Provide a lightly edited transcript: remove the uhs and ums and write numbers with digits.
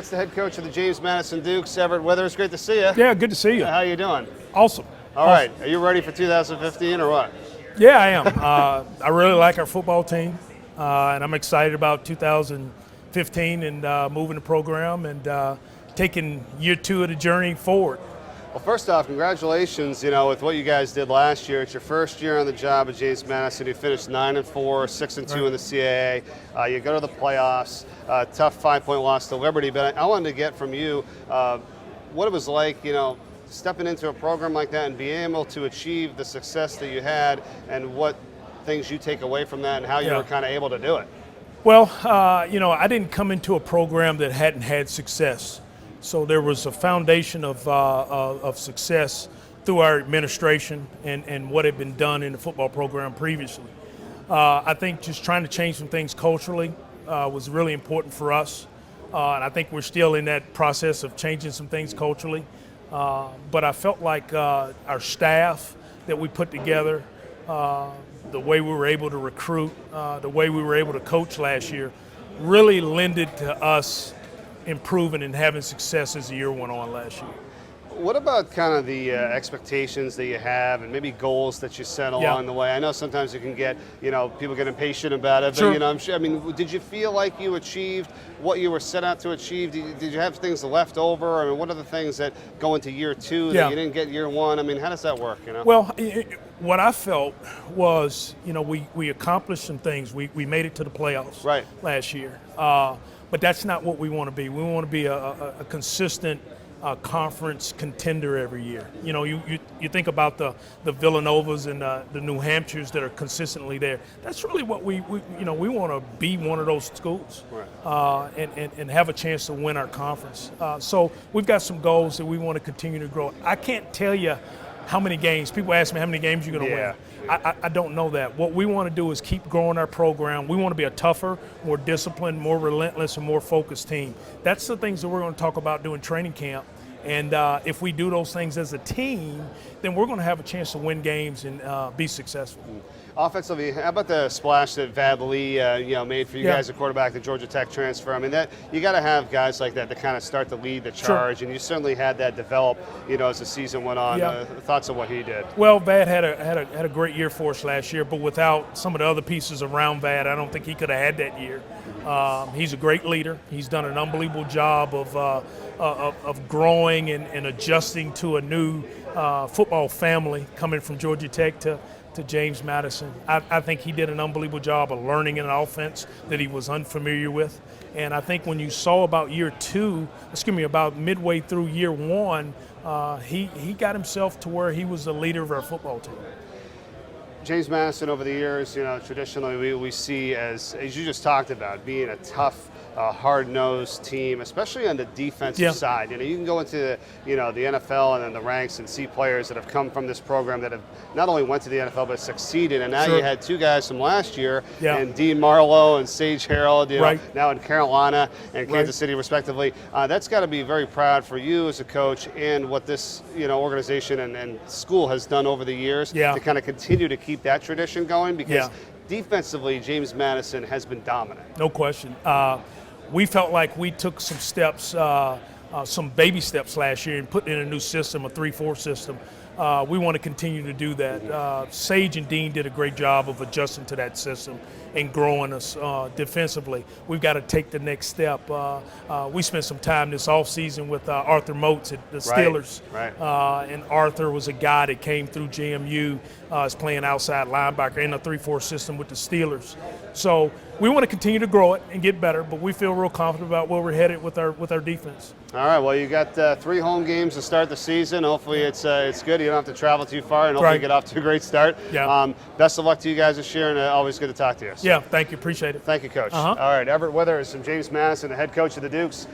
That's the head coach of the James Madison Dukes, Everett Withers. Great to see you. Yeah, good to see you. How you doing? Awesome. All right. Are you ready for 2015 or what? Yeah, I am. I really like our football team, and I'm excited about 2015 and moving the program and taking year 2 of the journey forward. Well, first off, congratulations, with what you guys did last year. It's your first year on the job at James Madison. You finished 9-4, 6-2 in the CAA. You go to the playoffs, tough 5-point loss to Liberty. But I wanted to get from you what it was like, stepping into a program like that and being able to achieve the success that you had, and what things you take away from that and how you were kind of able to do it. Well, I didn't come into a program that hadn't had success. So there was a foundation of success through our administration and what had been done in the football program previously. I think just trying to change some things culturally was really important for us. And I think we're still in that process of changing some things culturally. But I felt like our staff that we put together, the way we were able to recruit, the way we were able to coach last year, really lended to us improving and having success as the year went on last year. What about kind of the expectations that you have and maybe goals that you set along the way? I know sometimes you can get, people get impatient about it, Sure. but, I'm sure, did you feel like you achieved what you were set out to achieve? Did you have things left over? What are the things that go into year 2 that you didn't get year 1? How does that work, Well, what I felt was, we accomplished some things. We made it to the playoffs last year. But that's not what we want to be. We want to be a consistent conference contender every year. You think about the Villanovas and the New Hampshires that are consistently there. That's really what we want to be, one of those schools, and have a chance to win our conference. So we've got some goals that we want to continue to grow. I can't tell you how many games. People ask me how many games you're going to win. I don't know that. What we want to do is keep growing our program. We want to be a tougher, more disciplined, more relentless, and more focused team. That's the things that we're going to talk about doing training camp. And if we do those things as a team, then we're going to have a chance to win games and be successful. Offensively, how about the splash that Vad Lee made for you guys, a quarterback, the Georgia Tech transfer? That you got to have guys like that to kind of start to lead the charge, and you certainly had that develop, as the season went on. Thoughts on what he did? Well, Vad had a great year for us last year, but without some of the other pieces around Vad, I don't think he could have had that year. He's a great leader. He's done an unbelievable job of growing and adjusting to a new football family coming from Georgia Tech to James Madison. I think he did an unbelievable job of learning an offense that he was unfamiliar with. And I think when you saw about about midway through year 1, he got himself to where he was the leader of our football team. James Madison over the years, traditionally we see as you just talked about, being a tough, hard-nosed team, especially on the defensive side. You can go into the NFL and then the ranks and see players that have come from this program that have not only went to the NFL but succeeded. And now you had 2 guys from last year, and Dean Marlowe and Sage Harold, now in Carolina and Kansas City respectively. That's got to be very proud for you as a coach and what this organization and school has done over the years to kind of continue to keep that tradition going, because defensively James Madison has been dominant. No question. We felt like we took some steps, some baby steps last year, and put in a new system, a 3-4 system. We want to continue to do that. Sage and Dean did a great job of adjusting to that system and growing us defensively. We've got to take the next step. We spent some time this offseason with Arthur Moats at the Steelers. And Arthur was a guy that came through JMU, is playing outside linebacker in a 3-4 system with the Steelers. So we want to continue to grow it and get better, but we feel real confident about where we're headed with our defense. All right, well, you got 3 home games to start the season. Hopefully it's good. You don't have to travel too far, and hopefully get off to a great start. Best of luck to you guys this year, and always good to talk to you. Yeah, thank you. Appreciate it. Thank you, Coach. All right, Everett Withers from James Madison, the head coach of the Dukes.